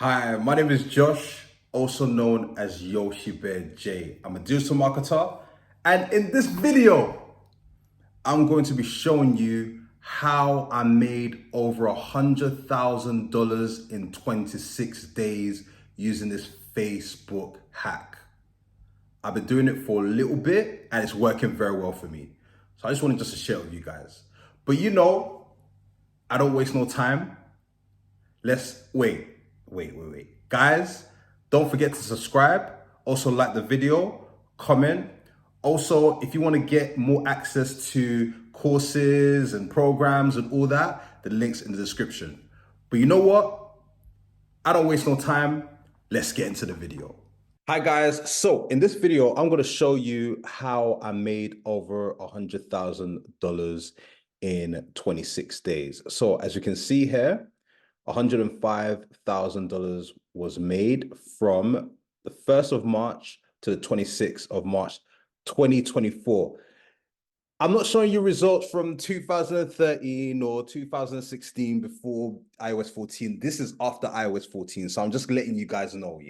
Hi, my name is Josh, also known as Yoshi Bear J. I'm a digital marketer, and in this video, I'm going to be showing you how I made over $100,000 in 26 days using this Facebook hack. I've been doing it for a little bit and it's working very well for me. So I just wanted to share it with you guys. But I don't waste no time. Let's wait. Guys, don't forget to subscribe. Also like the video, comment. Also, if you want to get more access to courses and programs and all that, the link's in the description. But you know what? I don't waste no time. Let's get into the video. Hi guys, so in this video, I'm going to show you how I made over $100,000 in 26 days. So as you can see here, $105,000 was made from the 1st of March to the 26th of March, 2024. I'm not showing you results from 2013 or 2016 before iOS 14. This is after iOS 14. So I'm just letting you guys know,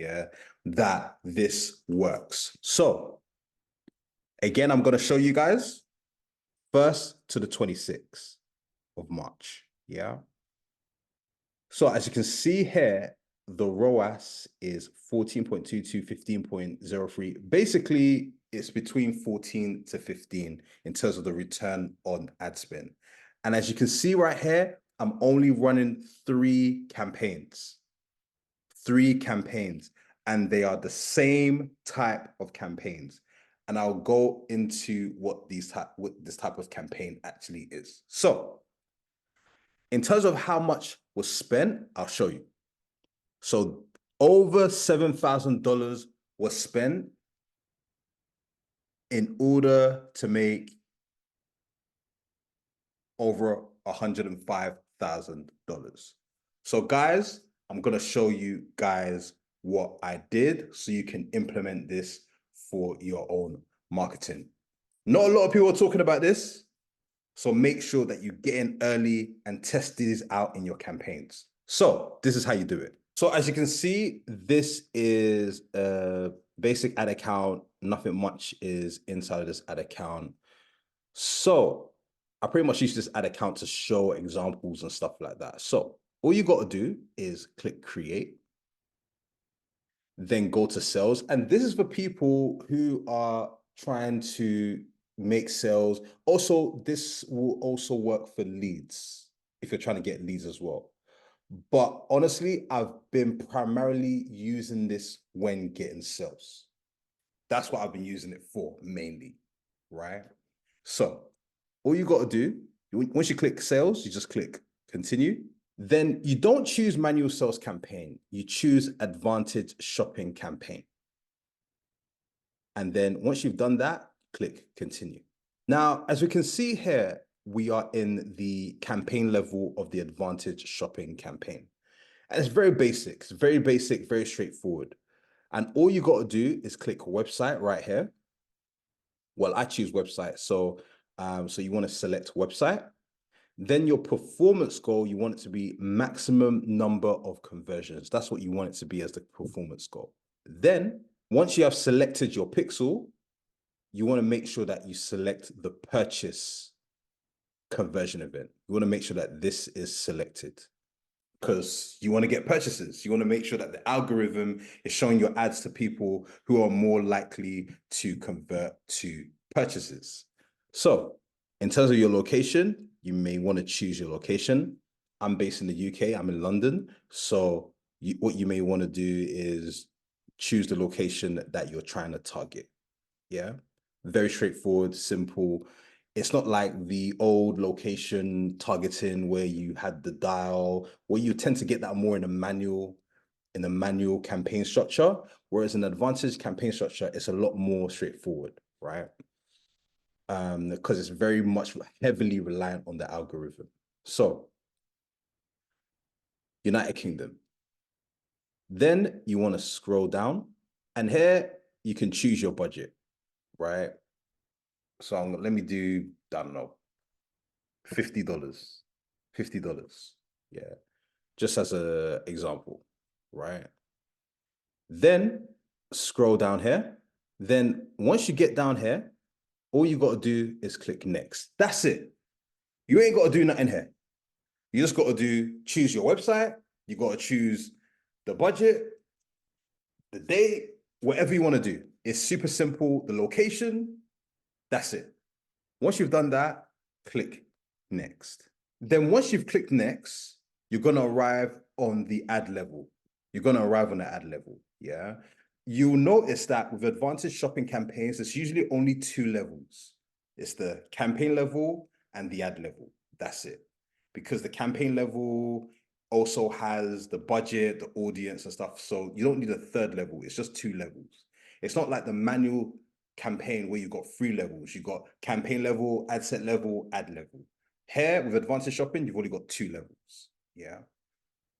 that this works. So again, I'm going to show you guys 1st to the 26th of March. Yeah. So as you can see here, the ROAS is 14.22, 15.03. Basically, it's between 14 to 15 in terms of the return on ad spend. And as you can see right here, I'm only running three campaigns, and they are the same type of campaigns. And I'll go into what this type of campaign actually is. So in terms of how much was spent, I'll show you. So over $7,000 was spent in order to make over $105,000. So guys, I'm going to show you guys what I did so you can implement this for your own marketing. Not a lot of people are talking about this. So make sure that you get in early and test these out in your campaigns. So this is how you do it. So as you can see, this is a basic ad account. Nothing much is inside of this ad account. So I pretty much use this ad account to show examples and stuff like that. So all you got to do is click create, then go to sales. And this is for people who are trying to make sales. Also, this will also work for leads if you're trying to get leads as well. But honestly, I've been primarily using this when getting sales. That's what I've been using it for mainly, right? So all you got to do, once you click sales, you just click continue. Then you don't choose manual sales campaign. You choose advantage shopping campaign. And then once you've done that, click continue. Now, as we can see here, we are in the campaign level of the advantage shopping campaign. And it's very basic, very straightforward. And all you got to do is click website right here. Well, I choose website. So you want to select website. Then your performance goal, you want it to be maximum number of conversions. That's what you want it to be as the performance goal. Then once you have selected your pixel, you want to make sure that you select the purchase conversion event. You want to make sure that this is selected because you want to get purchases. You want to make sure that the algorithm is showing your ads to people who are more likely to convert to purchases. So in terms of your location, you may want to choose your location. I'm based in the UK. I'm in London. So what you may want to do is choose the location that you're trying to target. Yeah. Very straightforward, simple. It's not like the old location targeting where you had the dial, where you tend to get that more in a manual campaign structure, whereas an advantage campaign structure, it's a lot more straightforward, right? Because it's very much heavily reliant on the algorithm. So, United Kingdom. Then you want to scroll down, and here you can choose your budget, right? So let me do, I don't know, $50. $50. Yeah. Just as an example. right? Then scroll down here. Then once you get down here, all you got to do is click next. That's it. You ain't got to do nothing here. You just got to choose your website. You got to choose the budget, the date, whatever you want to do. It's super simple. The location, that's it. Once you've done that, click next. Then once you've clicked next, you're going to arrive on the ad level. You're going to arrive on the ad level, yeah? You'll notice that with advanced shopping campaigns, there's usually only two levels. It's the campaign level and the ad level. That's it. Because the campaign level also has the budget, the audience and stuff. So you don't need a third level. It's just two levels. It's not like the manual campaign where you've got three levels. You've got campaign level, ad set level, ad level. Here with advanced shopping, you've only got two levels. Yeah.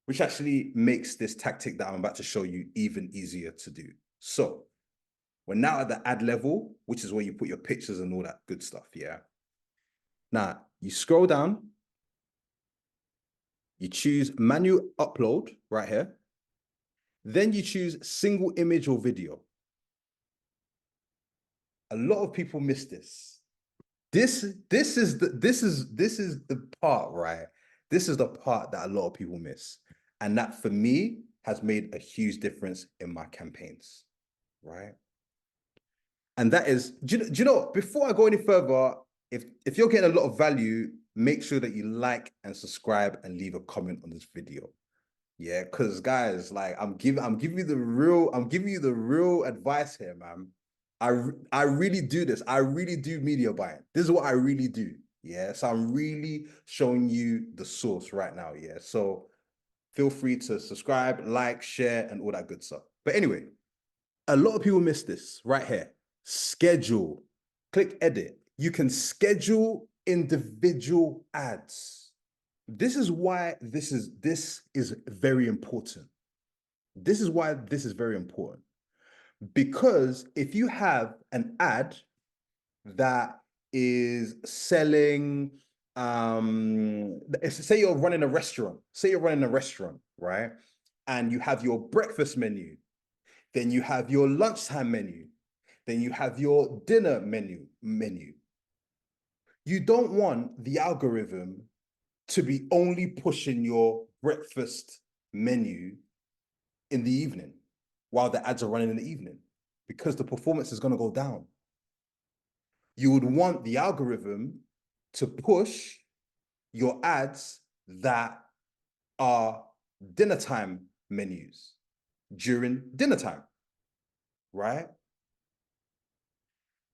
Which actually makes this tactic that I'm about to show you even easier to do. So we're now at the ad level, which is where you put your pictures and all that good stuff. Yeah. Now you scroll down. You choose manual upload right here. Then you choose single image or video. A lot of people miss this. This is the part, right? This is the part that a lot of people miss. And that for me has made a huge difference in my campaigns, right? And that is, do you know, before I go any further, if you're getting a lot of value, make sure that you like and subscribe and leave a comment on this video. Yeah, because guys, like I'm giving you the real advice here, man. I really do this. I really do media buying. This is what I really do. Yeah. So I'm really showing you the source right now. Yeah. So feel free to subscribe, like, share, and all that good stuff. But anyway, a lot of people miss this right here. Schedule. Click edit. You can schedule individual ads. This is why this is very important. This is why this is very important. Because if you have an ad that is selling, say you're running a restaurant, right? And you have your breakfast menu, then you have your lunchtime menu, then you have your dinner menu. You don't want the algorithm to be only pushing your breakfast menu in the evening while the ads are running in the evening, because the performance is going to go down. You would want the algorithm to push your ads that are dinner time menus during dinner time, right?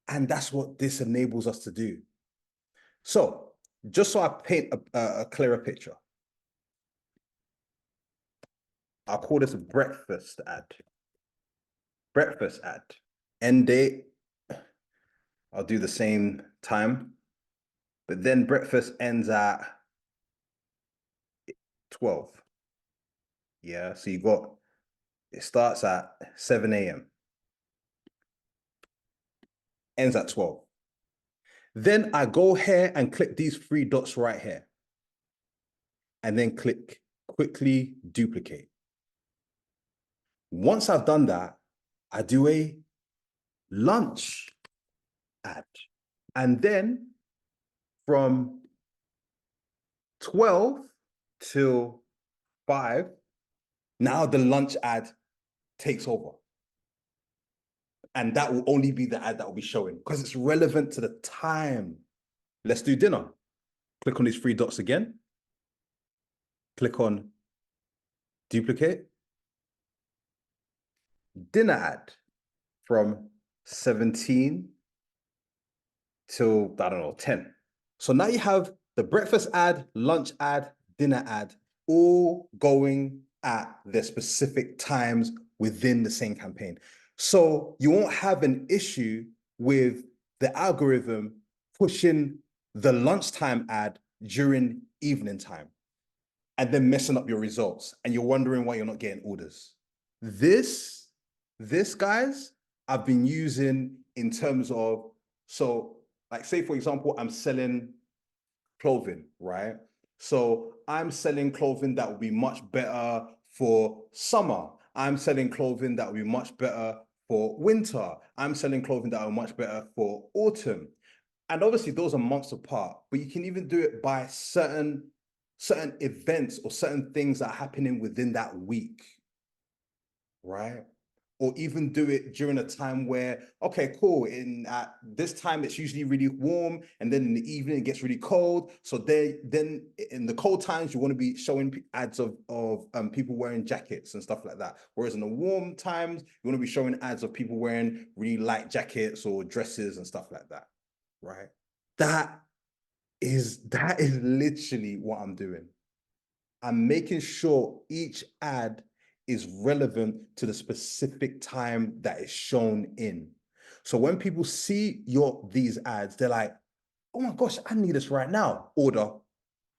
And that's what this enables us to do. So just so I paint a clearer picture, I'll call this a breakfast ad. Breakfast ad. End date, I'll do the same time, but then breakfast ends at 12. Yeah, so it starts at 7 a.m. ends at 12. Then I go here and click these three dots right here. And then click quickly duplicate. Once I've done that, I do a lunch ad. And then from 12 till 5, now the lunch ad takes over. And that will only be the ad that will be showing because it's relevant to the time. Let's do dinner. Click on these three dots again. Click on duplicate. Dinner ad from 17 till, I don't know, 10. So now you have the breakfast ad, lunch ad, dinner ad, all going at their specific times within the same campaign. So you won't have an issue with the algorithm pushing the lunchtime ad during evening time and then messing up your results. And you're wondering why you're not getting orders. This, guys, I've been using in terms of, so like say, for example, I'm selling clothing, right? So I'm selling clothing that will be much better for summer. I'm selling clothing that will be much better for winter. I'm selling clothing that are much better for autumn. And obviously those are months apart, but you can even do it by certain events or certain things that are happening within that week, right? Or even do it during a time where, okay, cool, at this time it's usually really warm, and then in the evening it gets really cold. So then in the cold times you want to be showing ads of people wearing jackets and stuff like that. Whereas in the warm times you want to be showing ads of people wearing really light jackets or dresses and stuff like that, right? That is literally what I'm doing. I'm making sure each ad is relevant to the specific time that is shown in. So when people see these ads, they're like, oh my gosh, I need this right now. Order.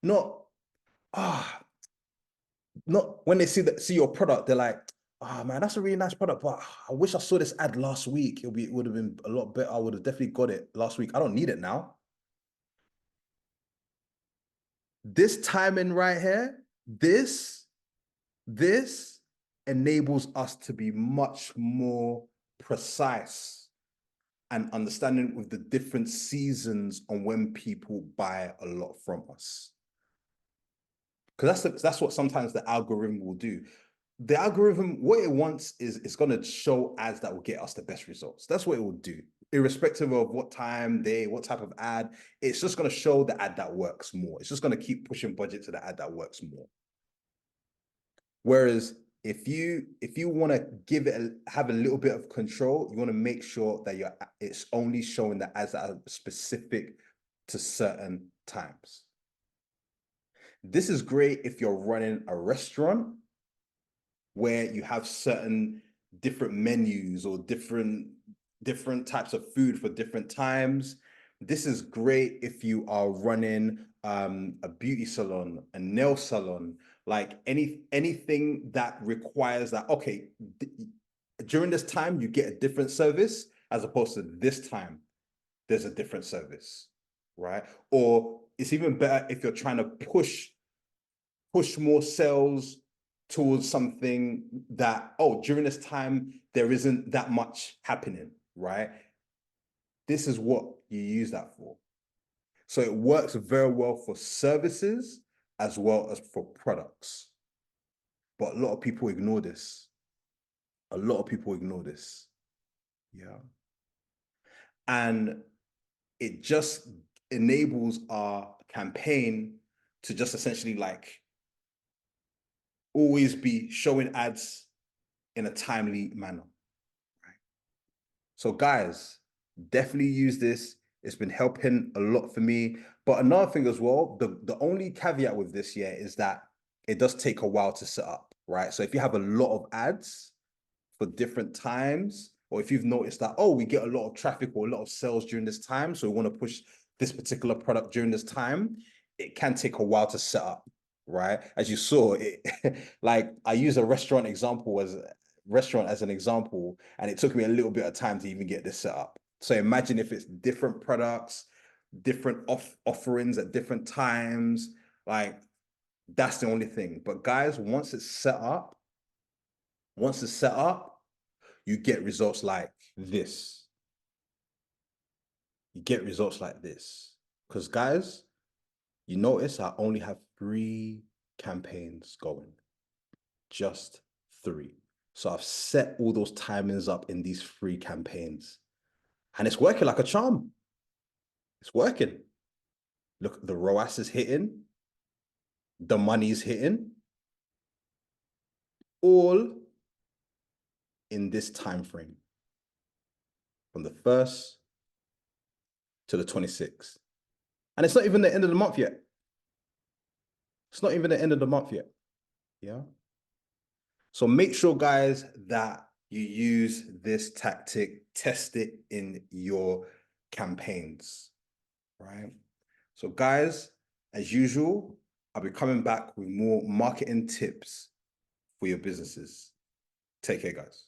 Not, ah, not when they see your product, they're like, oh man, that's a really nice product, but I wish I saw this ad last week. It would have been a lot better. I would have definitely got it last week. I don't need it now. This timing right here, this enables us to be much more precise and understanding with the different seasons on when people buy a lot from us. Because that's what sometimes the algorithm will do. The algorithm, what it wants is it's going to show ads that will get us the best results. That's what it will do, irrespective of what time, day, what type of ad. It's just going to show the ad that works more. It's just going to keep pushing budget to the ad that works more. Whereas if you want to have a little bit of control, you want to make sure that it's only showing the ads that are specific to certain times. This is great if you're running a restaurant where you have certain different menus or different types of food for different times. This is great if you are running a beauty salon, a nail salon, like anything that requires that, okay, during this time you get a different service as opposed to this time there's a different service, right? Or it's even better if you're trying to push more sales towards something that, oh, during this time there isn't that much happening, right? This is what you use that for. So it works very well for services as well as for products. But a lot of people ignore this. A lot of people ignore this. Yeah. And it just enables our campaign to just essentially like always be showing ads in a timely manner. Right? So guys, definitely use this. It's been helping a lot for me. But another thing as well, the only caveat with this year is that it does take a while to set up, right? So if you have a lot of ads for different times, or if you've noticed that, oh, we get a lot of traffic or a lot of sales during this time, so we want to push this particular product during this time, it can take a while to set up, right? As you saw, it like I use a restaurant as an example, and it took me a little bit of time to even get this set up. So imagine if it's different products, different offerings at different times, like that's the only thing. But guys, once it's set up, you get results like this. You get results like this. Because guys, you notice I only have 3 campaigns going. Just 3. So I've set all those timings up in these 3 campaigns. And it's working like a charm. It's working. Look, the ROAS is hitting. The money's hitting. All in this time frame. From the 1st to the 26th. And it's not even the end of the month yet. It's not even the end of the month yet. Yeah. So make sure, guys, that you use this tactic, test it in your campaigns, right? So guys, as usual, I'll be coming back with more marketing tips for your businesses. Take care, guys.